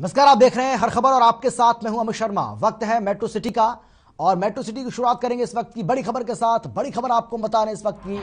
नमस्कार, आप देख रहे हैं हर खबर और आपके साथ मैं हूं अमित शर्मा। वक्त है मेट्रो सिटी का और मेट्रो सिटी की शुरुआत करेंगे इस वक्त की बड़ी खबर के साथ। बड़ी खबर आपको बता रहे हैं इस वक्त की,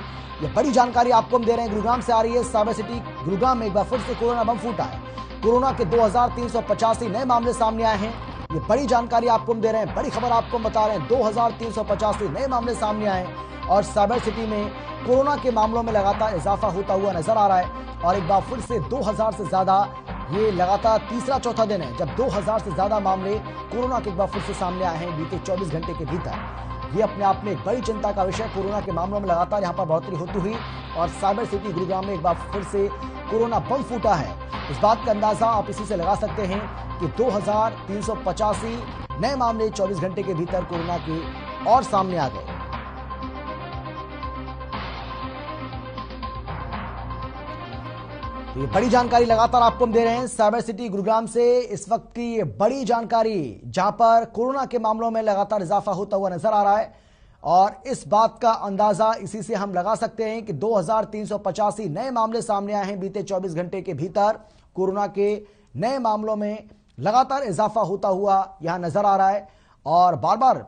ये बड़ी जानकारी आपको हम दे रहे हैं। गुरुग्राम से आ रही है। साइबर सिटी गुरुग्राम में एक बार फिर से कोरोना बम फूटा है। कोरोना के 2385 नए मामले सामने आए हैं। ये बड़ी जानकारी आपको हम दे रहे हैं, बड़ी खबर आपको हम बता रहे हैं। 2385 नए मामले सामने आए और साइबर सिटी में कोरोना के मामलों में लगातार इजाफा होता हुआ नजर आ रहा है। और एक बार फिर से 2000 से ज्यादा, ये लगातार तीसरा चौथा दिन है जब 2000 से ज्यादा मामले कोरोना के एक बार फिर से सामने आए हैं बीते 24 घंटे के भीतर। ये अपने आप में एक बड़ी चिंता का विषय। कोरोना के मामलों में लगातार यहां पर बढ़ोतरी होती हुई और साइबर सिटी गुरुग्राम में एक बार फिर से कोरोना बम फूटा है। इस बात का अंदाजा आप इसी से लगा सकते हैं कि 2385 नए मामले 24 घंटे के भीतर कोरोना के और सामने आ गए। ये बड़ी जानकारी लगातार आपको हम दे रहे हैं साइबर सिटी गुरुग्राम से। इस वक्त की ये बड़ी जानकारी जहां पर कोरोना के मामलों में लगातार इजाफा होता हुआ नजर आ रहा है और इस बात का अंदाजा इसी से हम लगा सकते हैं कि 2385 नए मामले सामने आए हैं बीते 24 घंटे के भीतर। कोरोना के नए मामलों में लगातार इजाफा होता हुआ यहां नजर आ रहा है और बार बार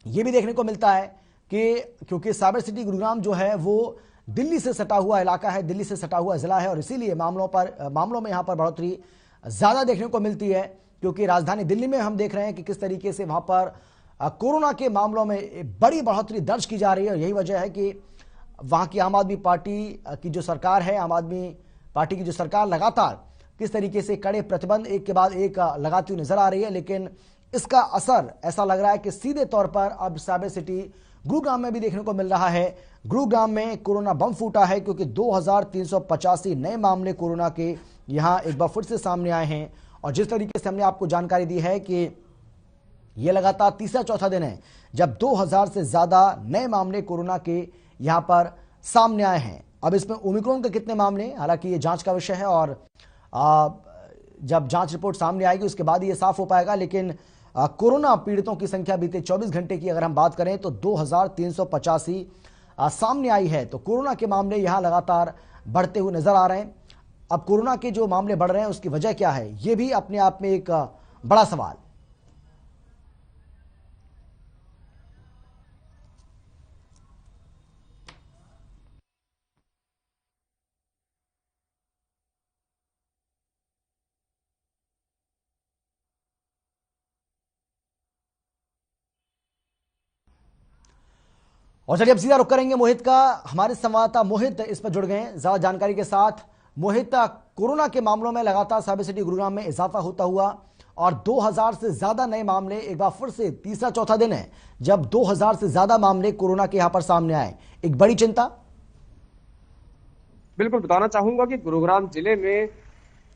यह भी देखने को मिलता है कि क्योंकि साइबर सिटी गुरुग्राम जो है वो दिल्ली से सटा हुआ इलाका है, दिल्ली से सटा हुआ जिला है और इसीलिए मामलों में यहां पर बढ़ोतरी ज्यादा देखने को मिलती है। क्योंकि राजधानी दिल्ली में हम देख रहे हैं कि किस तरीके से वहां पर कोरोना के मामलों में बड़ी बढ़ोतरी दर्ज की जा रही है और यही वजह है कि वहां की आम आदमी पार्टी की जो सरकार है, आम आदमी पार्टी की जो सरकार लगातार किस तरीके से कड़े प्रतिबंध एक के बाद एक लगाती हुई नजर आ रही है। लेकिन इसका असर ऐसा लग रहा है कि सीधे तौर पर अब साइबर सिटी गुरुग्राम में भी देखने को मिल रहा है। गुरुग्राम में कोरोना बम फूटा है क्योंकि 2385 नए मामले कोरोना के यहां एक बार फिर से सामने आए हैं और जिस तरीके से हमने आपको जानकारी दी है कि यह लगातार तीसरा चौथा दिन है जब 2000 से ज्यादा नए मामले कोरोना के यहां पर सामने आए हैं। अब इसमें ओमिक्रॉन के कितने मामले, हालांकि ये जांच का विषय है और जब जांच रिपोर्ट सामने आएगी उसके बाद ये साफ हो पाएगा। लेकिन कोरोना पीड़ितों की संख्या बीते 24 घंटे की अगर हम बात करें तो 2385 सामने आई है। तो कोरोना के मामले यहां लगातार बढ़ते हुए नजर आ रहे हैं। अब कोरोना के जो मामले बढ़ रहे हैं उसकी वजह क्या है, यह भी अपने आप में एक बड़ा सवाल। और चलिए अब सीधा रुक करेंगे मोहित का। हमारे संवाददाता मोहित इस पर जुड़ गए हैं ज्यादा जानकारी के साथ। मोहित, कोरोना के मामलों में लगातार साइबर सिटी गुरुग्राम में इजाफा होता हुआ और 2000 से ज्यादा नए मामले, एक बार फिर से तीसरा चौथा दिन है जब 2000 से ज्यादा मामले कोरोना के यहां पर सामने आए। एक बड़ी चिंता। बिल्कुल बताना चाहूंगा कि गुरुग्राम जिले में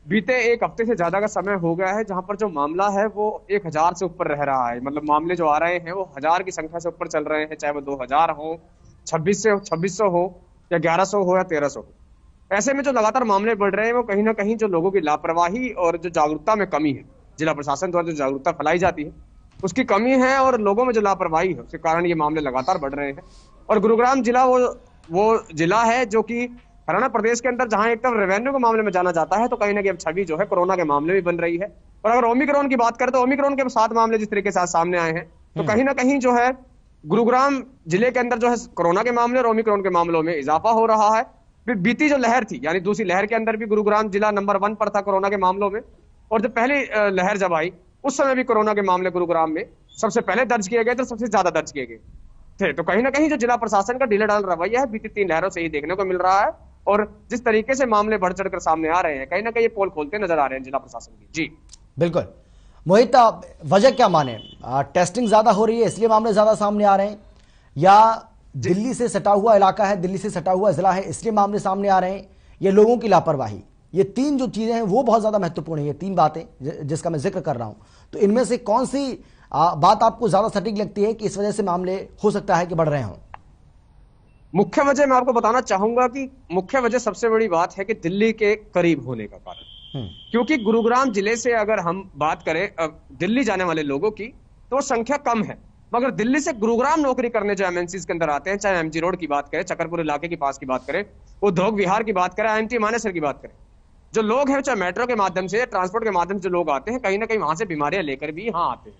बीते एक हफ्ते से ज्यादा का समय हो गया है जहां पर जो मामला है वो 1000 से ऊपर रह रहा है। मतलब मामले जो आ रहे हैं वो 1000 की संख्या से ऊपर चल रहे हैं, चाहे वो 2000 हो, 2600 हो या 1100 हो या 1300 हो। ऐसे में जो लगातार मामले बढ़ रहे हैं वो कहीं ना कहीं जो लोगों की लापरवाही और जो जागरूकता में कमी है, जिला प्रशासन द्वारा जो जागरूकता फैलाई जाती है उसकी कमी है और लोगों में जो लापरवाही है उसके कारण ये मामले लगातार बढ़ रहे हैं। और गुरुग्राम जिला वो जिला है जो कि हरियाणा प्रदेश के अंदर जहां एकदम रेवेन्यू के मामले में जाना जाता है, तो कहीं ना कहीं अब छवि जो है कोरोना के मामले में बन रही है। और अगर ओमिक्रॉन की बात करें तो ओमिक्रॉन के 7 मामले जिस तरीके से सामने आए हैं तो कहीं ना कहीं जो है गुरुग्राम जिले के अंदर जो है कोरोना के मामले और ओमिक्रॉन के मामलों में इजाफा हो रहा है। फिर बीती जो लहर थी, यानी दूसरी लहर के अंदर भी गुरुग्राम जिला नंबर 1 पर था कोरोना के मामलों में। और जब पहली लहर जब आई उस समय भी कोरोना के मामले गुरुग्राम में सबसे पहले दर्ज किए गए थे, सबसे ज्यादा दर्ज किए गए थे। तो कहीं ना कहीं जो जिला प्रशासन का ढीला ढाल रवैया है बीती 3 लहरों से ही देखने को मिल रहा है और जिस तरीके से मामले बढ़ चढ़कर सामने आ रहे हैं कहीं ना कहीं ये पोल खोलते नजर आ रहे हैं जिला प्रशासन की। जी बिल्कुल मोहित, वजह क्या माने? टेस्टिंग ज्यादा हो रही है इसलिए मामले ज्यादा सामने आ रहे हैं या दिल्ली से सटा हुआ इलाका है, दिल्ली से सटा हुआ जिला है इसलिए मामले सामने आ रहे हैं, ये लोगों की लापरवाही? ये तीन जो चीजें हैं वो बहुत ज्यादा महत्वपूर्ण है, ये 3 बातें जिसका मैं जिक्र कर रहा हूं। तो इनमें से कौन सी बात आपको ज्यादा सटीक लगती है कि इस वजह से मामले हो सकता है कि बढ़ रहे हों? मुख्य वजह मैं आपको बताना चाहूंगा कि मुख्य वजह सबसे बड़ी बात है कि दिल्ली के करीब होने का कारण। क्योंकि गुरुग्राम जिले से अगर हम बात करें दिल्ली जाने वाले लोगों की तो संख्या कम है, मगर दिल्ली से गुरुग्राम नौकरी करने जो एमएनसीज के अंदर आते हैं, चाहे एमजी रोड की बात करें, चकरपुर इलाके की पास की बात करें, उद्योग विहार की बात करें, आईएमटी मानेसर की बात करें, जो लोग हैं चाहे मेट्रो के माध्यम से, ट्रांसपोर्ट के माध्यम से जो लोग आते हैं, कहीं ना कहीं वहां से बीमारियां लेकर भी यहाँ आते हैं,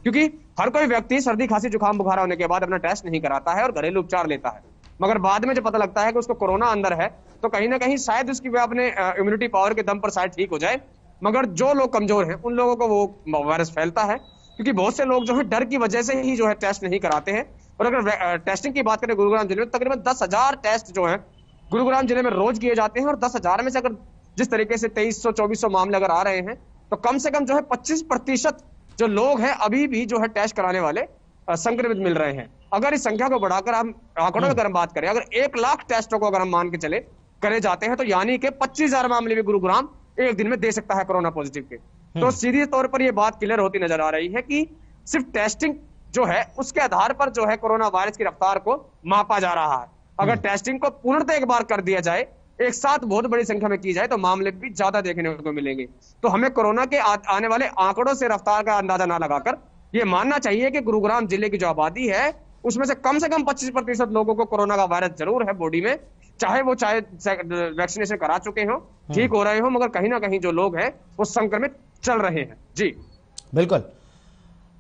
क्योंकि हर कोई व्यक्ति सर्दी खांसी जुकाम बुखार होने के बाद अपना टेस्ट नहीं कराता है और घरेलू उपचार लेता है, मगर बाद में जब पता लगता है कि उसको कोरोना अंदर है, तो कहीं ना कहीं शायद उसकी वह अपने इम्यूनिटी पावर के दम पर शायद ठीक हो जाए, मगर जो लोग कमजोर हैं उन लोगों को वो वायरस फैलता है, क्योंकि बहुत से लोग जो है डर की वजह से ही जो है टेस्ट नहीं कराते हैं। और अगर टेस्टिंग की बात करें गुरुग्राम जिले में, तकरीबन 10,000 टेस्ट जो है गुरुग्राम जिले में रोज किए जाते हैं, और 10,000 में से अगर जिस तरीके से 2300-2400 मामले अगर आ रहे हैं, तो कम से कम जो है 25% जो लोग हैं अभी भी जो है टेस्ट कराने वाले संक्रमित मिल रहे हैं। अगर इस संख्या को बढ़ाकर हम आंकड़ों में अगर हम बात करें, अगर 1 लाख टेस्टों को अगर हम मान के चले करे जाते हैं, तो यानी कि 25,000 मामले भी गुरुग्राम एक दिन में दे सकता है कोरोना पॉजिटिव के। तो सीधे तौर पर यह बात क्लियर होती नजर आ रही है कि सिर्फ टेस्टिंग जो है उसके आधार पर जो है कोरोना वायरस की रफ्तार को मापा जा रहा है। अगर टेस्टिंग को पूर्णतः एक बार कर दिया जाए, एक साथ बहुत बड़ी संख्या में की जाए, तो मामले भी ज्यादा देखने को मिलेंगे। तो हमें कोरोना के आने वाले आंकड़ों से रफ्तार का अंदाजा ना लगाकर यह मानना चाहिए कि गुरुग्राम जिले की जो आबादी है उसमें से कम 25% लोगों को कोरोना का वायरस जरूर है बॉडी में, चाहे वैक्सीनेशन करा चुके हो, ठीक हो रहे हो, मगर कहीं ना कहीं जो लोग हैं वो संक्रमित चल रहे हैं। जी बिल्कुल।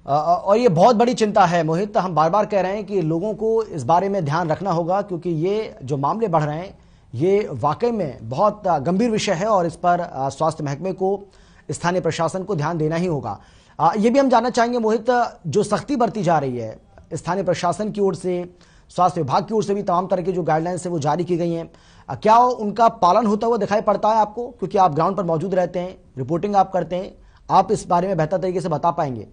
और ये बहुत बड़ी चिंता है मोहित, हम बार बार कह रहे हैं कि लोगों को इस बारे में ध्यान रखना होगा, क्योंकि ये जो मामले बढ़ रहे हैं ये वाकई में बहुत गंभीर विषय है और इस पर स्वास्थ्य महकमे को, स्थानीय प्रशासन को ध्यान देना ही होगा। ये भी हम जानना चाहेंगे मोहित, जो सख्ती बरती जा रही है स्थानीय प्रशासन की ओर से, स्वास्थ्य विभाग की ओर से भी तमाम तरह की जो गाइडलाइंस है वो जारी की गई हैं, क्या उनका पालन होता हुआ दिखाई पड़ता है आपको? क्योंकि आप ग्राउंड पर मौजूद रहते हैं, रिपोर्टिंग आप करते हैं, आप इस बारे में बेहतर तरीके से बता पाएंगे।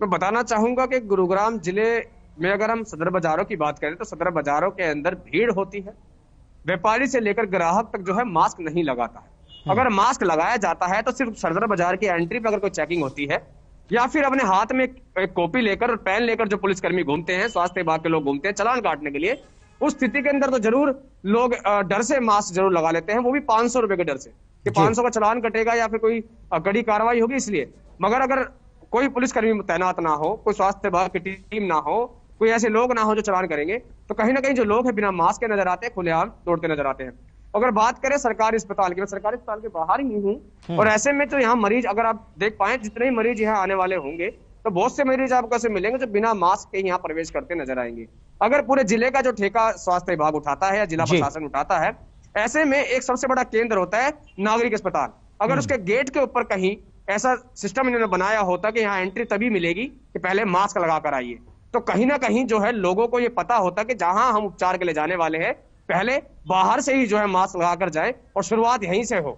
मैं बताना चाहूंगा कि गुरुग्राम जिले में अगर हम सदर बाजारों की बात करें, तो सदर बाजारों के अंदर भीड़ होती है, व्यापारी से लेकर ग्राहक तक जो है मास्क नहीं लगाता है। अगर मास्क लगाया जाता है तो सिर्फ सदर बाजार की एंट्री पर अगर कोई चेकिंग होती है, या फिर अपने हाथ में एक कॉपी लेकर और पेन लेकर जो पुलिसकर्मी घूमते हैं, स्वास्थ्य विभाग के लोग घूमते हैं चालान काटने के लिए, उस स्थिति के अंदर तो जरूर लोग डर से मास्क जरूर लगा लेते हैं, वो भी 500 रुपए के डर से कि 500 का चालान कटेगा या फिर कोई कड़ी कार्रवाई होगी इसलिए। मगर अगर कोई पुलिसकर्मी तैनात ना हो, कोई स्वास्थ्य विभाग की टीम ना हो, कोई ऐसे लोग ना हो जो चालान करेंगे, तो कहीं ना कहीं जो लोग हैं बिना मास्क के नजर आते हैं, खुलेआम दौड़ते नजर आते हैं। अगर बात करें सरकारी अस्पताल की, मैं सरकारी अस्पताल के बाहर ही हूँ, और ऐसे में तो यहाँ मरीज अगर आप देख पाए, जितने ही मरीज यहाँ आने वाले होंगे, तो बहुत से मरीज आपको ऐसे मिलेंगे जो बिना मास्क के यहाँ प्रवेश करते नजर आएंगे। अगर पूरे जिले का जो ठेका स्वास्थ्य विभाग उठाता है या जिला प्रशासन उठाता है, ऐसे में एक सबसे बड़ा केंद्र होता है नागरिक अस्पताल। अगर उसके गेट के ऊपर कहीं ऐसा सिस्टम इन्होंने बनाया होता कि यहाँ एंट्री तभी मिलेगी कि पहले मास्क लगा कर आइए, तो कहीं ना कहीं जो है लोगों को ये पता होता कि जहां हम उपचार के लिए जाने वाले हैं, पहले बाहर से ही जो है मास्क लगाकर जाए और शुरुआत यहीं से हो।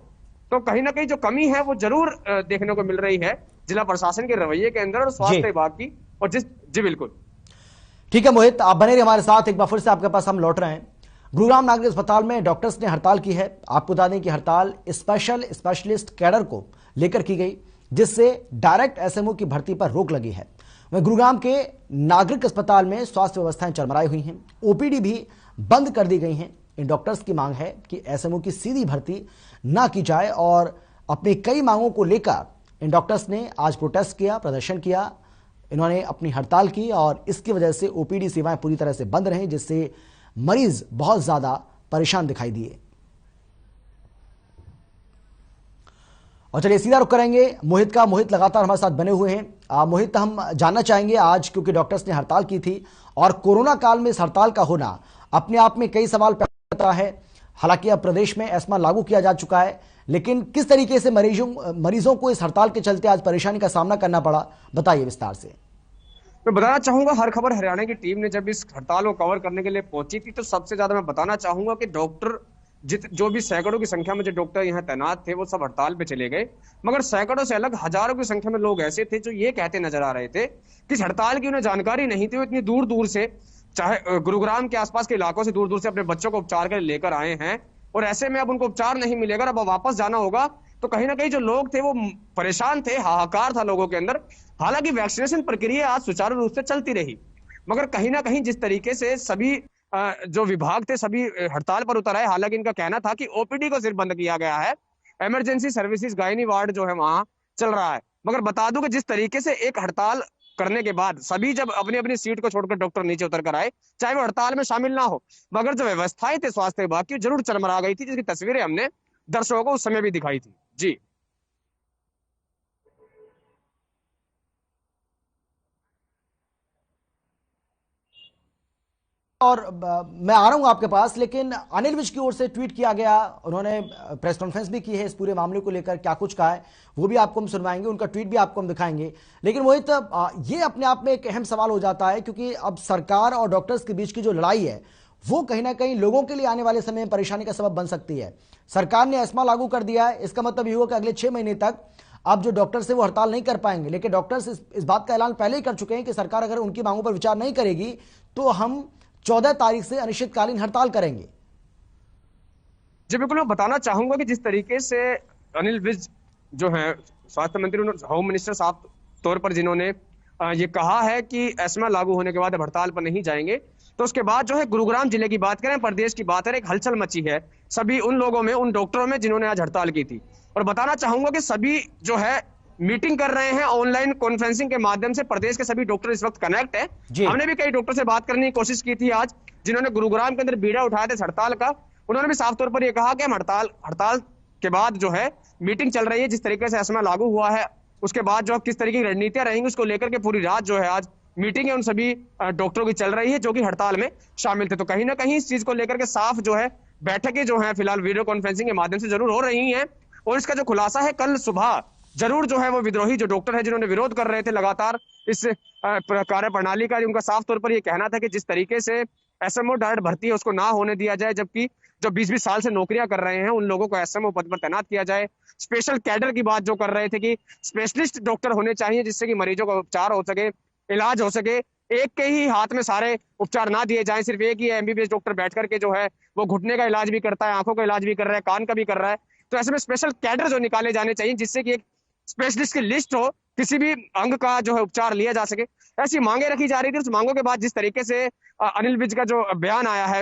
तो कहीं ना कहीं जो कमी है वो जरूर देखने को मिल रही है जिला प्रशासन के रवैये के अंदर और स्वास्थ्य विभाग की। और जी बिल्कुल ठीक है मोहित, आप बने रहिए हमारे साथ, एक बार फिर से आपके पास हम लौट रहे हैं। गुरुग्राम नागरिक अस्पताल में डॉक्टर्स ने हड़ताल की है। आपको बता दें कि हड़ताल स्पेशलिस्ट कैडर को लेकर की गई, जिससे डायरेक्ट एसएमओ की भर्ती पर रोक लगी है। वहीं गुरुग्राम के नागरिक अस्पताल में स्वास्थ्य व्यवस्थाएं चरमराई हुई हैं, ओपीडी भी बंद कर दी गई हैं। इन डॉक्टर्स की मांग है कि एसएमओ की सीधी भर्ती ना की जाए, और अपनी कई मांगों को लेकर इन डॉक्टर्स ने आज प्रोटेस्ट किया, प्रदर्शन किया, इन्होंने अपनी हड़ताल की, और इसकी वजह से ओपीडी सेवाएं पूरी तरह से बंद रहीं, जिससे मरीज बहुत ज्यादा परेशान दिखाई दिए। और चलिए सीधा रुख करेंगे मोहित का। मोहित लगातार हमारे साथ बने हुए हैं। मोहित, हम जानना चाहेंगे आज, क्योंकि डॉक्टर्स ने हड़ताल की थी और कोरोना काल में इस हड़ताल का होना अपने आप में कई सवाल पैदा करता है। हालांकि अब प्रदेश में एस्मा लागू किया जा चुका है, लेकिन किस तरीके से मरीजों को इस हड़ताल के चलते आज परेशानी का सामना करना पड़ा, बताइए विस्तार से। मैं बताना चाहूंगा, हर खबर हरियाणा की टीम ने जब इस हड़ताल को कवर करने के लिए पहुंची थी, तो सबसे ज्यादा मैं बताना चाहूंगा कि डॉक्टर जो भी सैकड़ों की संख्या में जो डॉक्टर यहाँ तैनात थे वो सब हड़ताल पे चले गए, मगर सैकड़ों से अलग हजारों की संख्या में लोग ऐसे थे जो ये कहते नजर आ रहे थे कि इस हड़ताल की उन्हें जानकारी नहीं थी। वो इतनी दूर दूर से, चाहे गुरुग्राम के आसपास के इलाकों से दूर दूर से अपने बच्चों को उपचार के लिए लेकर आए हैं, और ऐसे में अब उनको उपचार नहीं मिलेगा, अब वापस जाना होगा। तो कहीं ना कहीं जो लोग थे वो परेशान थे, हाहाकार था लोगों के अंदर। हालांकि वैक्सीनेशन प्रक्रिया आज सुचारू रूप से चलती रही, मगर कहीं ना कहीं जिस तरीके से सभी जो विभाग थे सभी हड़ताल पर उतर आए। हालांकि इनका कहना था कि ओपीडी को सिर्फ बंद किया गया है, इमरजेंसी सर्विसेज गायनी वार्ड जो है वहां चल रहा है। मगर बता दूं कि जिस तरीके से एक हड़ताल करने के बाद सभी जब अपनी अपनी सीट को छोड़कर डॉक्टर नीचे उतर कर आए, चाहे वो हड़ताल में शामिल ना हो, मगर जो व्यवस्थाएं थे स्वास्थ्य विभाग की जरूर चरमरा गई थी, जिसकी तस्वीरें हमने दर्शकों को उस समय भी दिखाई थी। जी और मैं आ रहा हूं आपके पास, लेकिन अनिल विज की ओर से ट्वीट किया गया, उन्होंने प्रेस कॉन्फ्रेंस भी की है इस पूरे मामले को लेकर, क्या कुछ कहा है वो भी आपको हम सुनवाएंगे, उनका ट्वीट भी आपको हम दिखाएंगे। लेकिन वही तब ये अपने आप में एक अहम सवाल हो जाता है, क्योंकि अब सरकार और डॉक्टर्स के बीच की जो लड़ाई है वो कहीं ना कहीं लोगों के लिए आने वाले समय में परेशानी का सबब बन सकती है। सरकार ने एस्मा लागू कर दिया है, इसका मतलब ये हुआ कि अगले 6 महीने तक अब जो डॉक्टर्स है वो हड़ताल नहीं कर पाएंगे। लेकिन डॉक्टर्स इस बात का ऐलान पहले ही कर चुके हैं कि सरकार अगर उनकी मांगों पर विचार नहीं करेगी तो हम 14 तारीख से अनिश्चितकालीन हड़ताल करेंगे। जी बिल्कुल, मैं बताना चाहूंगा कि जिस तरीके से अनिल विज जो है स्वास्थ्य मंत्री, होम मिनिस्टर साफ तौर पर जिन्होंने ये कहा है कि एस्मा लागू होने के बाद अब हड़ताल पर नहीं जाएंगे, तो उसके बाद जो है गुरुग्राम जिले की बात करें, प्रदेश की बात है, एक हलचल मची है सभी उन लोगों में, उन डॉक्टरों में जिन्होंने आज हड़ताल की थी। और बताना चाहूंगा कि सभी जो है मीटिंग कर रहे हैं ऑनलाइन कॉन्फ्रेंसिंग के माध्यम से। प्रदेश के सभी डॉक्टर इस वक्त कनेक्ट है। हमने भी कई डॉक्टर से बात करने की कोशिश की थी आज, जिन्होंने गुरुग्राम के अंदर बीड़ा उठाया था हड़ताल का। उन्होंने भी साफ तौर पर यह कहा कि हम हड़ताल के बाद जो है मीटिंग चल रही है, जिस तरीके से एस्मा लागू हुआ है उसके बाद जो किस तरीके की रणनीतियां रहेंगी उसको लेकर के पूरी रात जो है आज मीटिंग है उन सभी डॉक्टरों की चल रही है जो कि हड़ताल में शामिल थे। तो कहीं ना कहीं इस चीज को लेकर के साफ जो है बैठकें जो है फिलहाल वीडियो कॉन्फ्रेंसिंग के माध्यम से जरूर हो रही हैं। और इसका जो खुलासा है कल सुबह जरूर जो है वो विद्रोही जो डॉक्टर है जिन्होंने विरोध कर रहे थे लगातार इस कार्य प्रणाली का, उनका साफ तौर पर यह कहना था कि जिस तरीके से एसएमओ डायरेक्ट भर्ती है उसको ना होने दिया जाए, जबकि जो 20-20 साल से नौकरियां कर रहे हैं उन लोगों को एसएमओ पद पर तैनात किया जाए। स्पेशल कैडर की बात जो कर रहे थे कि स्पेशलिस्ट डॉक्टर होने चाहिए जिससे कि मरीजों का उपचार हो सके, इलाज हो सके, एक के ही हाथ में सारे उपचार ना दिए जाएं, सिर्फ एक ही एमबीबीएस डॉक्टर बैठ करके जो है वो घुटने का इलाज भी करता है, आंखों का इलाज भी कर रहा है, कान का भी कर रहा है। तो ऐसे में स्पेशल कैडर जो निकाले जाने चाहिए जिससे कि एक स्पेशलिस्ट की लिस्ट हो, किसी भी अंग का जो है उपचार लिया जा सके, ऐसी मांगे रखी जा रही थी। उस मांगों के बाद जिस तरीके से अनिल विज का जो बयान आया है,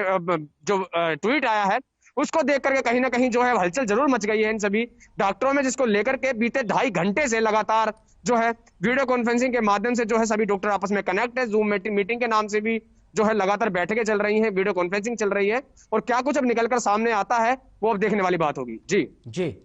जो ट्वीट आया है, उसको देख करके कहीं ना कहीं जो है हलचल जरूर मच गई है इन सभी डॉक्टरों में, जिसको लेकर के बीते 2.5 घंटे से लगातार जो है वीडियो कॉन्फ्रेंसिंग के माध्यम से जो है सभी डॉक्टर आपस में कनेक्ट है। जूम मीटिंग के नाम से भी जो है लगातार बैठकें चल रही हैं, वीडियो कॉन्फ्रेंसिंग चल रही है, और क्या कुछ अब निकलकर सामने आता है वो अब देखने वाली बात होगी। जी जी,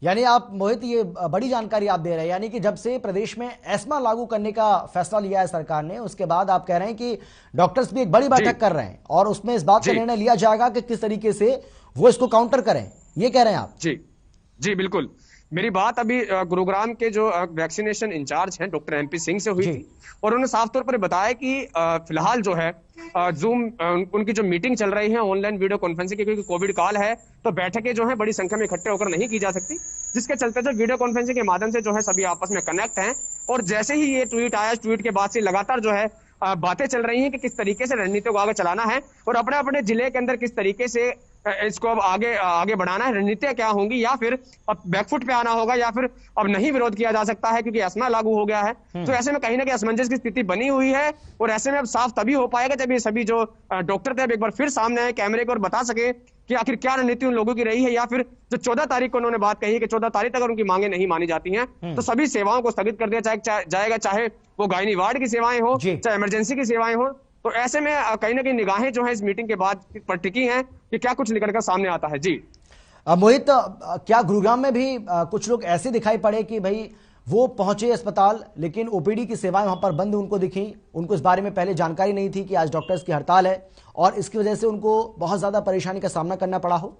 यानी आप मोहित ये बड़ी जानकारी आप दे रहे हैं, यानी कि जब से प्रदेश में एस्मा लागू करने का फैसला लिया है सरकार ने, उसके बाद आप कह रहे हैं कि डॉक्टर्स भी एक बड़ी बैठक कर रहे हैं और उसमें इस बात का निर्णय लिया जाएगा कि किस तरीके से वो इसको काउंटर करें, ये कह रहे हैं आप? जी जी बिल्कुल। मेरी बात अभी गुरुग्राम के जो वैक्सीनेशन इंचार्ज हैं डॉक्टर एमपी सिंह से हुई थी, और उन्होंने साफ तौर पर बताया कि फिलहाल जो है जूम उनकी जो मीटिंग चल रही है ऑनलाइन वीडियो कॉन्फ्रेंसिंग की, क्योंकि कोविड काल है तो बैठकें जो है बड़ी संख्या में इकट्ठे होकर नहीं की जा सकती, जिसके चलते जो वीडियो कॉन्फ्रेंसिंग के माध्यम से जो है सभी आपस में कनेक्ट हैं। और जैसे ही ये ट्वीट आया, ट्वीट के बाद से लगातार जो है बातें चल रही हैं कि किस तरीके से रणनीतियों को आगे चलाना है और अपने अपने जिले के अंदर किस तरीके से इसको अब आगे बढ़ाना है, रणनीतियां क्या होंगी, या फिर अब बैकफुट पे आना होगा, या फिर अब नहीं विरोध किया जा सकता है क्योंकि एस्मा लागू हो गया है। तो ऐसे में कहीं ना कहीं असमंजस की स्थिति बनी हुई है, और ऐसे में अब साफ तभी हो पाएगा जब ये सभी जो डॉक्टर थे अब एक बार फिर सामने आए कैमरे को और बता सके कि आखिर क्या रणनीति उन लोगों की रही है, या फिर जो 14 तारीख को उन्होंने बात कही है कि 14 तारीख तक अगर उनकी मांगे नहीं मानी जाती हैं तो सभी सेवाओं को स्थगित कर दिया जाएगा, चाहे वो गायनी वार्ड की सेवाएं हो, चाहे इमरजेंसी की सेवाएं हो। तो ऐसे में कहीं ना कहीं निगाहें जो है इस मीटिंग के बाद पर टिकी हैं कि क्या कुछ निकलकर सामने आता है। जी मोहित, क्या गुरुग्राम में भी कुछ लोग ऐसे दिखाई पड़े कि भाई वो पहुंचे अस्पताल लेकिन ओपीडी की सेवाएं वहां पर बंद उनको दिखी, उनको इस बारे में पहले जानकारी नहीं थी कि आज डॉक्टर्स की हड़ताल है और इसकी वजह से उनको बहुत ज्यादा परेशानी का सामना करना पड़ा हो?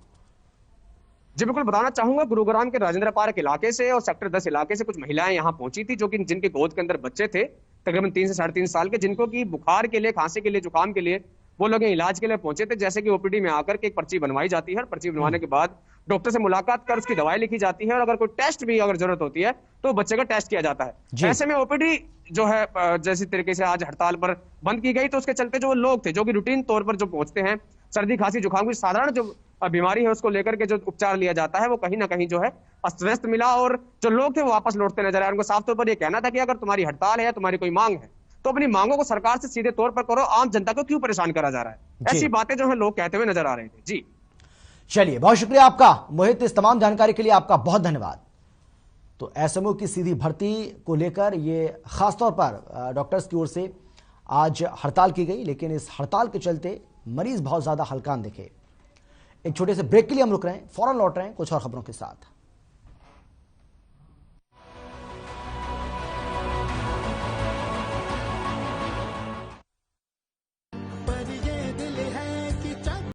जी बिल्कुल, बताना चाहूंगा गुरुग्राम के राजेंद्र पार्क इलाके से और सेक्टर 10 इलाके से कुछ महिलाएं यहां पहुंची थी, जो कि जिनके गोद के अंदर बच्चे थे तकरीबन 3 से 3.5 साल के, जिनको की बुखार के लिए, खांसी के लिए, जुकाम के लिए वो लोग इलाज के लिए पहुंचे थे। जैसे कि ओपीडी में आकर के एक पर्ची बनवाई जाती है, पर्ची बनवाने के बाद डॉक्टर से मुलाकात कर उसकी दवाई लिखी जाती है, और अगर कोई टेस्ट भी अगर जरूरत होती है तो बच्चे का टेस्ट किया जाता है। ऐसे में ओपीडी जो है जैसे तरीके से आज हड़ताल पर बंद की गई, तो उसके चलते जो लोग थे जो कि रूटीन तौर पर जो पहुंचते हैं, सर्दी खांसी जुकाम की साधारण जो बीमारी है उसको लेकर के जो उपचार लिया जाता है, वो कहीं ना कहीं जो है अस्त व्यस्त मिला, और जो लोग थे वो वापस लौटते नजर आए। उनको साफ तौर पर यह कहना था कि अगर तुम्हारी हड़ताल है, तुम्हारी कोई मांग है, तो अपनी मांगों को सरकार से सीधे तौर पर करो, आम जनता को क्यों परेशान करा जा रहा है। ऐसी बातें जो है लोग कहते हुए नजर आ रहे थे। जी चलिए, बहुत शुक्रिया आपका मोहित, इस तमाम जानकारी के लिए आपका बहुत धन्यवाद। तो एसएमओ की सीधी भर्ती को लेकर ये खासतौर पर डॉक्टर्स की ओर से आज हड़ताल की गई, लेकिन इस हड़ताल के चलते मरीज बहुत ज्यादा हलकान दिखे। एक छोटे से ब्रेक के लिए हम रुक रहे हैं, फौरन लौट रहे हैं कुछ और खबरों के साथ।